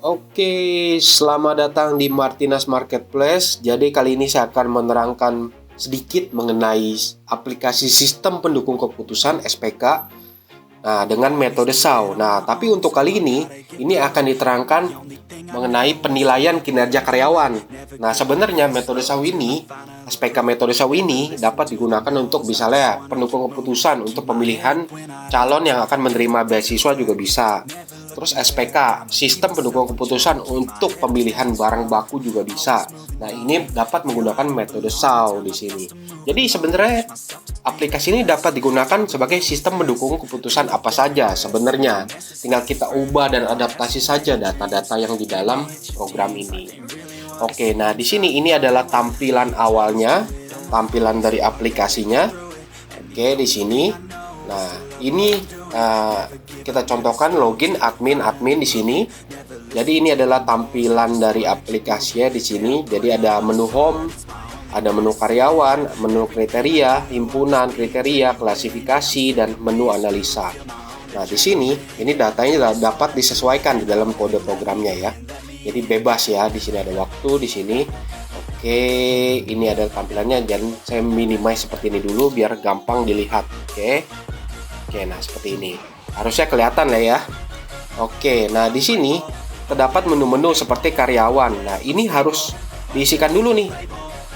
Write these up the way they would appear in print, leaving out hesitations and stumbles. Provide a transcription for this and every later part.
Oke, selamat datang di Martinas Marketplace. Jadi kali ini saya akan menerangkan sedikit mengenai aplikasi sistem pendukung keputusan (SPK). Nah, dengan metode SAW. Nah, tapi untuk kali ini akan diterangkan mengenai penilaian kinerja karyawan. Nah, sebenarnya metode SAW ini, SPK metode SAW ini dapat digunakan untuk misalnya pendukung keputusan untuk pemilihan calon yang akan menerima beasiswa juga bisa. Terus SPK, sistem pendukung keputusan untuk pemilihan barang baku juga bisa. Nah, ini dapat menggunakan metode SAW di sini. Jadi sebenarnya aplikasi ini dapat digunakan sebagai sistem pendukung keputusan apa saja sebenarnya. Tinggal kita ubah dan adaptasi saja data-data yang di dalam program ini. Oke, nah di sini ini adalah tampilan awalnya, tampilan dari aplikasinya. Oke, di sini. Nah, ini kita contohkan login admin di sini. Jadi ini adalah tampilan dari aplikasinya di sini. Jadi ada menu home, ada menu karyawan, menu kriteria, himpunan kriteria, klasifikasi, dan menu analisa. Nah, di sini ini datanya dapat disesuaikan di dalam kode programnya ya. Jadi bebas ya. Di sini ada waktu di sini. Oke, ini ada tampilannya dan saya minimize seperti ini dulu biar gampang dilihat. Oke, nah seperti ini. Harusnya kelihatan lah ya. Oke, nah di sini terdapat menu-menu seperti karyawan. Nah, ini harus diisikan dulu nih.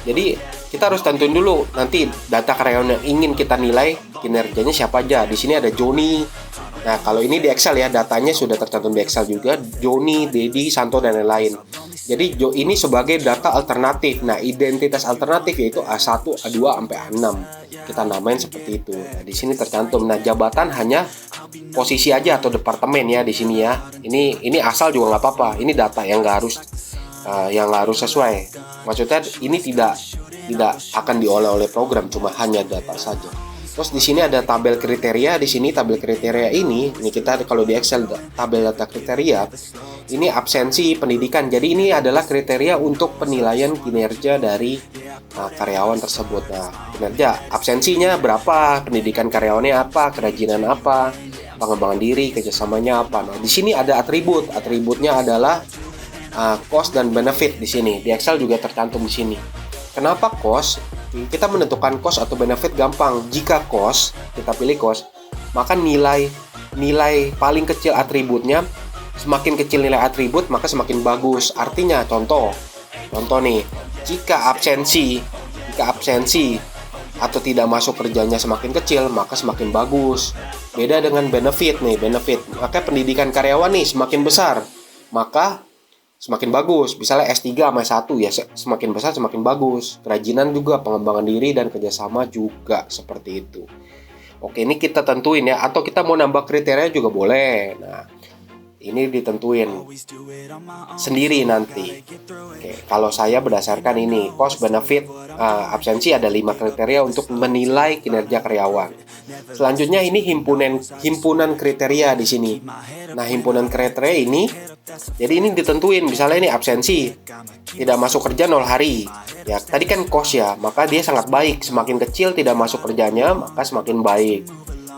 Jadi kita harus tentuin dulu nanti data karyawan yang ingin kita nilai kinerjanya siapa aja. Di sini ada Joni. Nah, kalau ini di Excel ya, datanya sudah tercantum di Excel juga. Joni, Dedi, Santo, dan lain-lain. Jadi ini sebagai data alternatif. Nah, identitas alternatif yaitu A1, A2, sampai A6. Kita namain seperti itu. Nah, di sini tercantum. Nah, jabatan hanya posisi aja atau departemen ya di sini ya. Ini asal juga nggak apa-apa. Ini data yang nggak harus sesuai. Maksudnya ini tidak akan diolah oleh program, cuma hanya data saja. Terus di sini ada tabel kriteria. Di sini tabel kriteria ini kita kalau di Excel tabel data kriteria ini absensi pendidikan. Jadi ini adalah kriteria untuk penilaian kinerja dari karyawan tersebut. Nah, kinerja absensinya berapa, pendidikan karyawannya apa, kerajinan apa, pengembangan diri, kerjasamanya apa. Nah, di sini ada atribut. Atributnya adalah cost dan benefit di sini. Di Excel juga tercantum di sini. Kenapa cost? Kita menentukan cost atau benefit gampang. Jika cost, kita pilih cost, maka nilai paling kecil atributnya, semakin kecil nilai atribut maka semakin bagus. Artinya contoh nih, jika absensi atau tidak masuk kerjanya semakin kecil maka semakin bagus. Beda dengan benefit, maka pendidikan karyawan nih semakin besar maka semakin bagus. Misalnya S3 sama S1 ya, semakin besar semakin bagus. Kerajinan juga, pengembangan diri dan kerjasama juga seperti itu. Oke, ini kita tentuin ya, atau kita mau nambah kriteria juga boleh. Nah, ini ditentuin sendiri nanti. Oke, kalau saya berdasarkan ini cost, benefit, absensi, ada 5 kriteria untuk menilai kinerja karyawan. Selanjutnya ini himpunan kriteria di sini. Nah, himpunan kriteria ini, jadi ini ditentuin, misalnya ini absensi, tidak masuk kerja 0 hari. Ya, tadi kan cost ya, maka dia sangat baik. Semakin kecil tidak masuk kerjanya, maka semakin baik.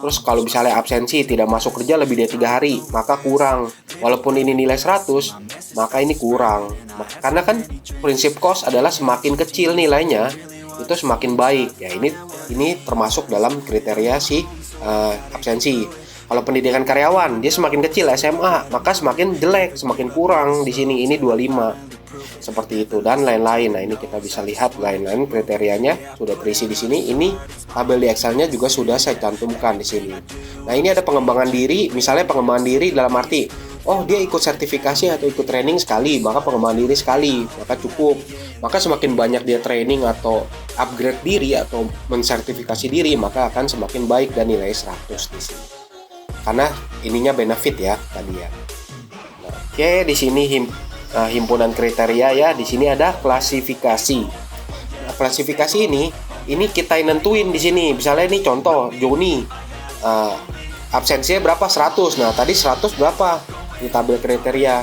Terus kalau misalnya absensi tidak masuk kerja lebih dari 3 hari, maka kurang. Walaupun ini nilai 100, maka ini kurang. Karena kan prinsip cost adalah semakin kecil nilainya, itu semakin baik. Ya, ini termasuk dalam kriteria absensi. Kalau pendidikan karyawan, dia semakin kecil SMA, maka semakin jelek, semakin kurang. Di sini ini 25. Seperti itu dan lain-lain. Nah, ini kita bisa lihat lain-lain kriterianya sudah terisi di sini. Ini tabel di Excel-nya juga sudah saya cantumkan di sini. Nah, ini ada pengembangan diri. Misalnya pengembangan diri dalam arti, oh dia ikut sertifikasi atau ikut training sekali, maka pengembangan diri sekali, maka cukup. Maka semakin banyak dia training atau upgrade diri atau mensertifikasi diri, maka akan semakin baik dan nilai 100 di sini. Karena ininya benefit ya tadi ya. Nah, oke, di sini himpunan kriteria ya. Di sini ada klasifikasi. Nah, klasifikasi ini kita nentuin di sini. Misalnya ini contoh Joni, absensinya berapa? 100. Nah, tadi 100 berapa di tabel kriteria?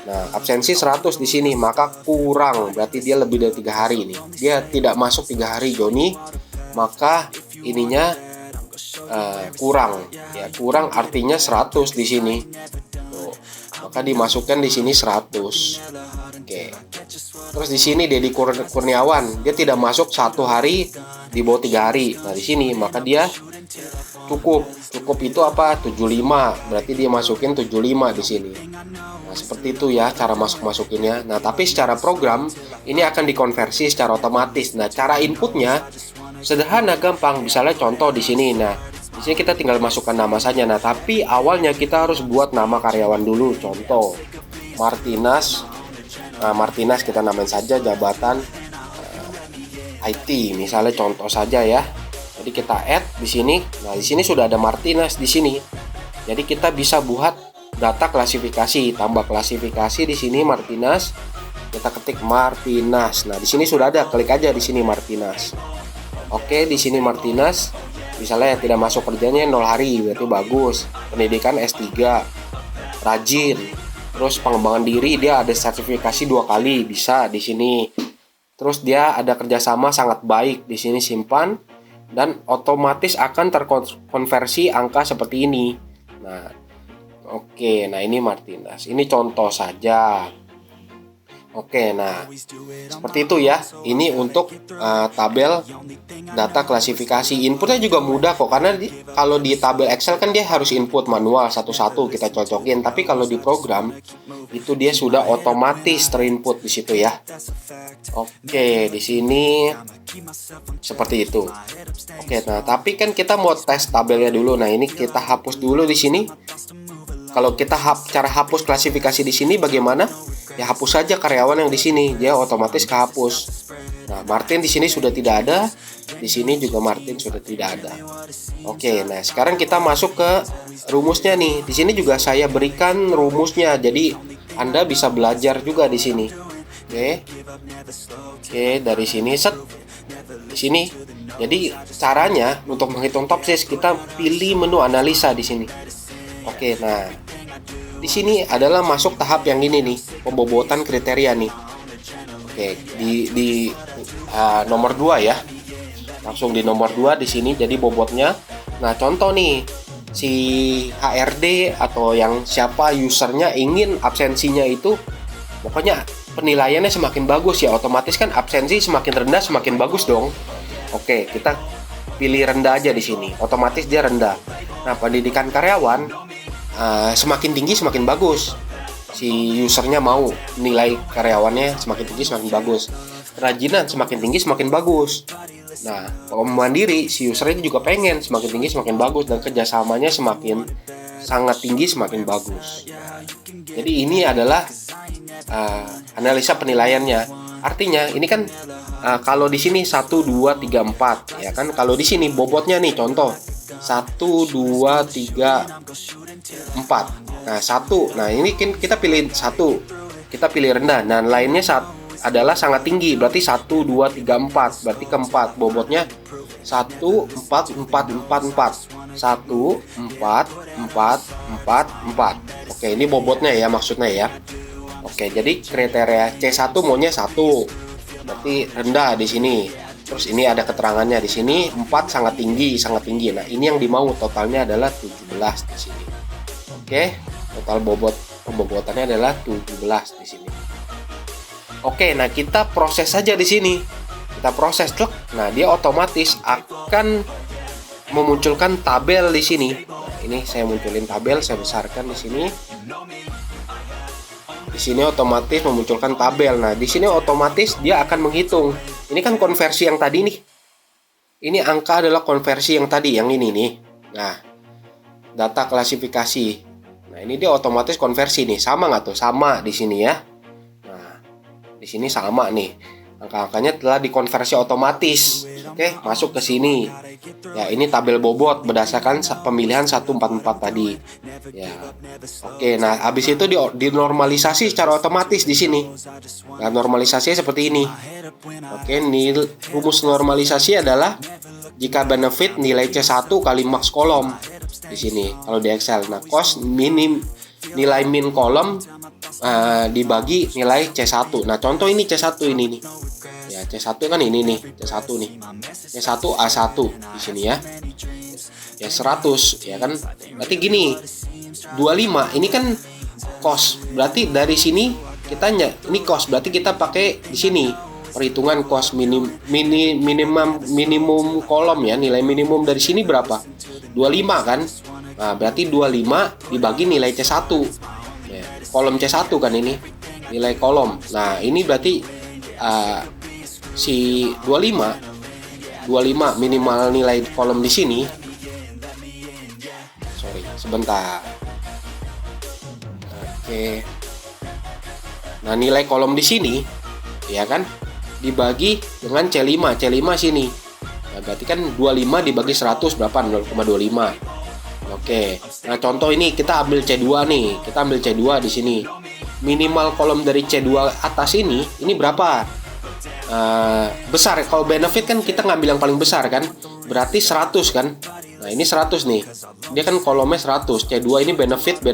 Nah, absensi 100 di sini, maka kurang. Berarti dia lebih dari 3 hari ini. Dia tidak masuk 3 hari Joni, maka ininya kurang. Ya, kurang artinya 100 di sini. maka dimasukkan di sini 100. Oke. Terus di sini Deddy Kurniawan, dia tidak masuk 1 hari di bawah 3 hari. Nah, di sini maka dia cukup itu apa? 75. Berarti dia masukin 75 di sini. Nah, seperti itu ya cara masukinnya. Nah, tapi secara program ini akan dikonversi secara otomatis. Nah, cara inputnya sederhana, gampang. Misalnya contoh di sini. Nah, di sini kita tinggal masukkan nama saja. Nah, tapi awalnya kita harus buat nama karyawan dulu. Contoh Martinez. Nah, Martinez kita namain saja jabatan IT. Misalnya contoh saja ya. Jadi kita add di sini. Nah, di sini sudah ada Martinez di sini. Jadi kita bisa buat data klasifikasi, tambah klasifikasi di sini Martinez. Kita ketik Martinez. Nah, di sini sudah ada. Klik aja di sini Martinez. Oke, di sini Martinez. Misalnya tidak masuk kerjanya 0 hari, berarti bagus. Pendidikan S3, rajin. Terus pengembangan diri dia ada sertifikasi 2 kali, bisa di sini. Terus dia ada kerjasama sangat baik, di sini simpan. Dan otomatis akan terkonversi angka seperti ini. Nah, oke, nah ini Martinez. Ini contoh saja. Oke, nah seperti itu ya. Ini untuk tabel data klasifikasi. Inputnya juga mudah kok, karena kalau di tabel Excel kan dia harus input manual satu-satu kita cocokin. Tapi kalau di program itu dia sudah otomatis terinput di situ ya. Oke, di sini seperti itu. Oke, nah tapi kan kita mau tes tabelnya dulu. Nah, ini kita hapus dulu di sini. Kalau kita cara hapus klasifikasi di sini bagaimana? Ya hapus saja karyawan yang di sini, dia otomatis kehapus. Nah, Martin di sini sudah tidak ada, di sini juga Martin sudah tidak ada. Oke, nah sekarang kita masuk ke rumusnya nih. Di sini juga saya berikan rumusnya, jadi Anda bisa belajar juga di sini. Oke, dari sini set di sini. Jadi caranya untuk menghitung topsis kita pilih menu analisa di sini. Oke, nah di sini adalah masuk tahap yang ini nih, pembobotan kriteria nih. Oke, di nomor 2 ya. Langsung di nomor 2 di sini jadi bobotnya. Nah, contoh nih si HRD atau yang siapa usernya ingin absensinya itu pokoknya penilaiannya semakin bagus ya, otomatis kan absensi semakin rendah semakin bagus dong. Oke, kita pilih rendah aja di sini. Otomatis dia rendah. Nah, pendidikan karyawan semakin tinggi semakin bagus. Si usernya mau nilai karyawannya semakin tinggi semakin bagus. Kerajinan semakin tinggi semakin bagus. Nah, pengembangan diri si usernya juga pengen semakin tinggi semakin bagus, dan kerjasamanya semakin sangat tinggi semakin bagus. Jadi ini adalah analisa penilaiannya. Artinya ini kan kalau di sini 1, 2, 3, 4 ya kan. Kalau di sini bobotnya nih contoh 1, 2, 3, 4. Nah, 1. Nah, ini kita pilih 1. Kita pilih rendah. Nah, lainnya adalah sangat tinggi. Berarti 1, 2, 3, 4. Berarti keempat. Bobotnya 1, 4, 4, 4, 4. 1, 4, 4, 4, 4. Oke, ini bobotnya ya maksudnya ya. Oke, jadi kriteria C1 maunya 1. Berarti rendah di sini. Terus ini ada keterangannya di sini 4 sangat tinggi, sangat tinggi. Nah, ini yang dimau totalnya adalah 17 di sini. Oke, total pembobotannya adalah 17 di sini. Oke, nah kita proses saja di sini. Kita proses truk. Nah, dia otomatis akan memunculkan tabel di sini. Nah, ini saya munculin tabel, saya besarkan di sini. Di sini otomatis memunculkan tabel. Nah, di sini otomatis dia akan menghitung. Ini kan konversi yang tadi nih. Ini angka adalah konversi yang tadi, yang ini nih. Nah, data klasifikasi. Nah, ini dia otomatis konversi nih. Sama nggak tuh? Sama di sini ya. Nah, di sini sama nih. Angka-angkanya telah dikonversi otomatis. Oke, masuk ke sini. Ya, ini tabel bobot berdasarkan pemilihan 144 tadi. Ya. Oke, nah habis itu dinormalisasi secara otomatis di sini. Nah, normalisasinya seperti ini. Oke, rumus normalisasi adalah jika benefit nilai C1 kali max kolom di sini kalau di Excel. Nah, cost nilai min kolom dibagi nilai C1. Nah, contoh ini C1 ini nih. Ya, C1 kan ini nih, C1 nih. C1 A1 di sini ya. Ya 100 ya kan. Berarti gini, 25 ini kan cost. Berarti dari sini ini cost, berarti kita pakai di sini perhitungan cost minimum kolom ya. Nilai minimum dari sini berapa? 25 kan? Nah, berarti 25 dibagi nilai C1. Ya, kolom C1 kan ini. Nilai kolom. Nah, ini berarti si 25 minimal nilai kolom di sini. Sorry, sebentar. Oke. Nah, nilai kolom di sini ya kan dibagi dengan C5. C5 sini. Nah, berarti kan 25 dibagi 100 berapa? 0,25. Oke. Nah, contoh ini kita ambil C2 nih. Kita ambil C2 di sini. Minimal kolom dari C2 atas ini berapa? Besar. Kalau benefit kan kita ngambil yang paling besar kan? Berarti 100 kan? Nah, ini 100 nih. Dia kan kolomnya 100. C2 ini benefit.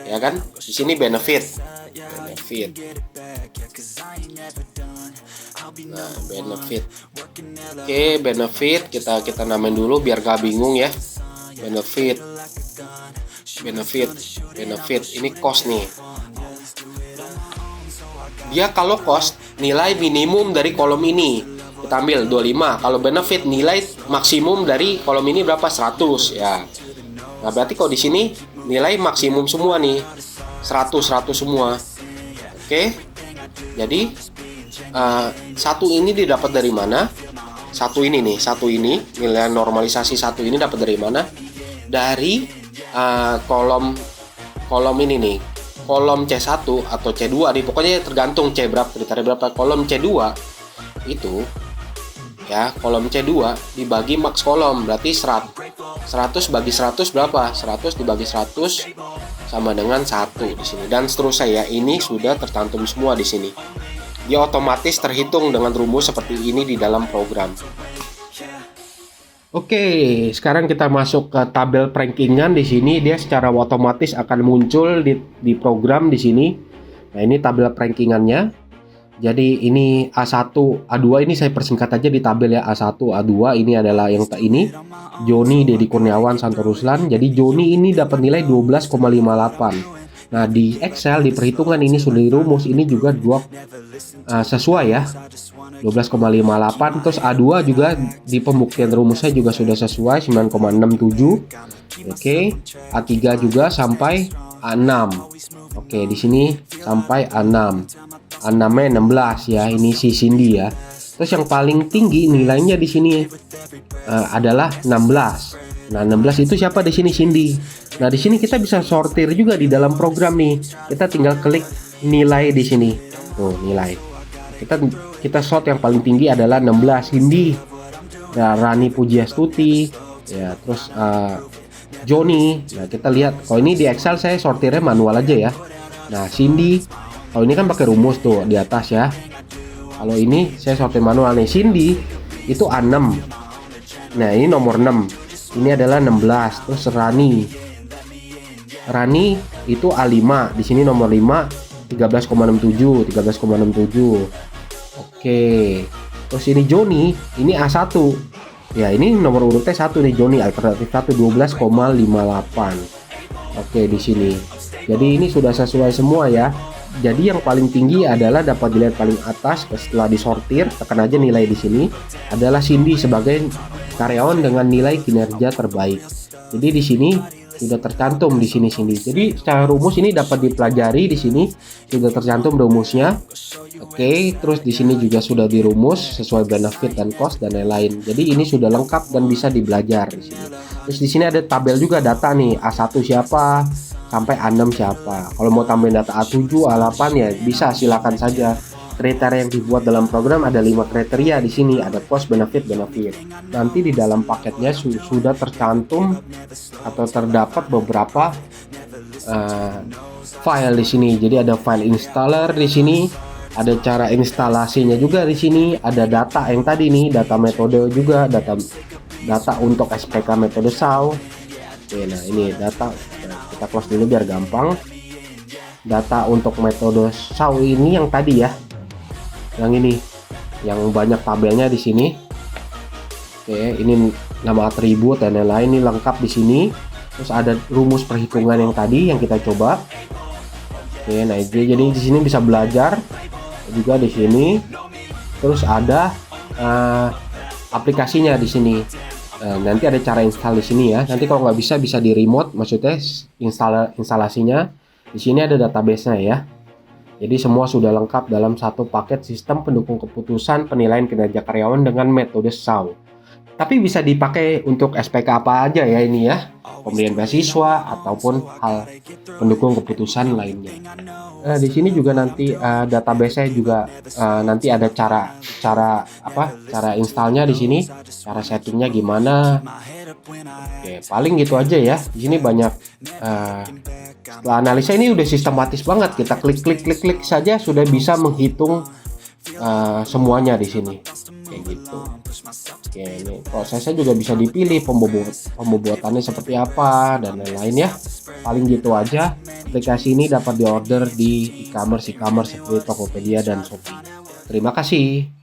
Ya kan? Di sini benefit. Nah, benefit. Oke, benefit kita namain dulu biar gak bingung ya. Benefit. Ini cost nih. Dia kalau cost nilai minimum dari kolom ini kita ambil 25. Kalau benefit nilai maksimum dari kolom ini berapa? 100 ya. Nah, berarti kalau di sini nilai maksimum semua nih. 100 semua. Oke. Jadi satu ini didapat dari mana? Satu ini nilai normalisasi satu ini dapat dari mana? Dari kolom ini nih. Kolom C1 atau C2 nih, pokoknya tergantung C berapa, kriteria berapa. Kolom C2 itu ya, kolom C2 dibagi max kolom, berarti 100 bagi 100 berapa? 100 dibagi 100 sama dengan 1 di sini, dan seterusnya ya. Ini sudah tercantum semua di sini. Dia otomatis terhitung dengan rumus seperti ini di dalam program. Oke, sekarang kita masuk ke tabel rankingan. Di sini dia secara otomatis akan muncul di program di sini. Nah, ini tabel rankingannya. Jadi ini A1, A2 ini saya persingkat aja di tabel ya. A1, A2 ini adalah yang ini Joni Dedi Kurniawan Santo Ruslan. Jadi Joni ini dapat nilai 12,58. Nah, di Excel di perhitungan ini sudah dirumus, ini juga sesuai ya. 12,58. Terus A2 juga di pembuktian rumusnya juga sudah sesuai 9,67. Oke. A3 juga sampai A6. Oke, di sini sampai A6. A6-nya 16 ya. Ini si Cindy ya. Terus yang paling tinggi nilainya di sini adalah 16. Nah, 16 itu siapa di sini? Cindy. Nah, di sini kita bisa sortir juga di dalam program nih. Kita tinggal klik nilai di sini. Tuh, nilai. Kita sort yang paling tinggi adalah 16 Cindy. Ya, Rani Pujiastuti ya, terus Joni. Nah, kita lihat kalau ini di Excel saya sortirnya manual aja ya. Nah, Cindy kalau ini kan pakai rumus tuh di atas ya. Kalau ini saya sortir manual nih. Cindy itu A6. Nah, ini nomor 6. Ini adalah 16. Terus Rani itu A5. Di sini nomor 5 13,67. Oke. Terus ini Joni, ini A1. Ya, ini nomor urutnya 1 nih, Joni alternatif 1 12,58. Oke, di sini. Jadi ini sudah sesuai semua ya. Jadi yang paling tinggi adalah dapat dilihat paling atas setelah disortir, tekan aja nilai di sini adalah Cindy sebagai karyawan dengan nilai kinerja terbaik. Jadi di sini sudah tercantum di sini Cindy. Jadi secara rumus ini dapat dipelajari, di sini sudah tercantum rumusnya. Oke, terus di sini juga sudah dirumus sesuai benefit dan cost dan lain-lain. Jadi ini sudah lengkap dan bisa dibelajar di sini. Terus di sini ada tabel juga data nih, A1 siapa sampai A6 siapa. Kalau mau tambahin data A7, A8 ya bisa, silakan saja. Kriteria yang dibuat dalam program ada 5 kriteria di sini, ada cost, benefit. Nanti di dalam paketnya sudah tercantum atau terdapat beberapa file di sini. Jadi ada file installer di sini, ada cara instalasinya juga di sini, ada data yang tadi nih, data metode juga, data untuk SPK metode SAW. Oke, nah ini data, kita close dulu biar gampang. Data untuk metode SAW ini yang tadi ya. Yang ini, yang banyak tabelnya di sini. Oke, ini nama atribut dan lain-lain ini lengkap di sini. Terus ada rumus perhitungan yang tadi yang kita coba. Oke, nah jadi di sini bisa belajar juga di sini. Terus ada aplikasinya di sini. Nanti ada cara install di sini ya. Nanti kalau nggak bisa di remote, maksudnya instalasinya. Di sini ada database-nya ya. Jadi semua sudah lengkap dalam satu paket sistem pendukung keputusan penilaian kinerja karyawan dengan metode SAW. Tapi bisa dipakai untuk SPK apa aja ya ini ya, pemberian beasiswa ataupun hal pendukung keputusan lainnya. Di sini juga nanti database-nya juga nanti ada cara installnya di sini, cara settingnya gimana. Oke, paling gitu aja ya. Di sini banyak setelah analisa ini udah sistematis banget. Kita klik saja sudah bisa menghitung semuanya di sini. Kayak gitu. Oke, ini prosesnya juga bisa dipilih pembuatannya seperti apa dan lain-lain ya. Paling gitu aja. Aplikasi ini dapat diorder di e-commerce seperti Tokopedia dan Shopee. Terima kasih.